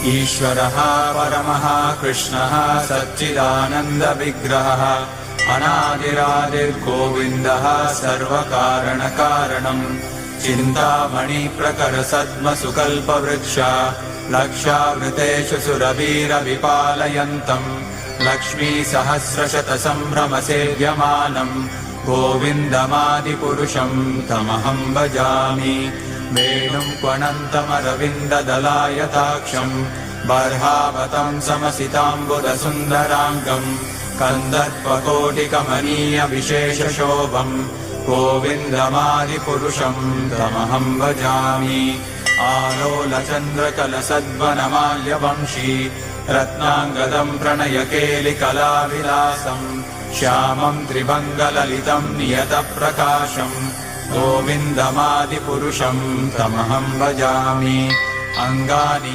ईश्वरः परमः कृष्णः सच्चिदानन्दविग्रहः अनादिरादिर्गोविन्दः सर्वकारणकारणम् चिन्तामणिप्रकरसद्मसुकल्पवृक्ष लक्षावृतेषु सुरवीरविपालयन्तम् लक्ष्मीसहस्रशतसम्भ्रमसेव्यमानम् गोविन्दमादिपुरुषम् तमहम् भजामि। वेणुम् क्वणन्तमरविन्ददलायताक्षम् बर्हावतम् समसिताम्बुदसुन्दराङ्गम् कन्दर्पकोटिकमनीयविशेषशोभम् गोविन्दमादिपुरुषम् तमहम् भजामि। आलोलचन्द्रकलसद्वनमाल्यवंशी रत्नाङ्गदम् प्रणयकेलिकलाविलासम् श्यामम् त्रिभङ्गललितम् नियतप्रकाशम् गोविन्दमादिपुरुषम् तमहम् भजामि। अङ्गानि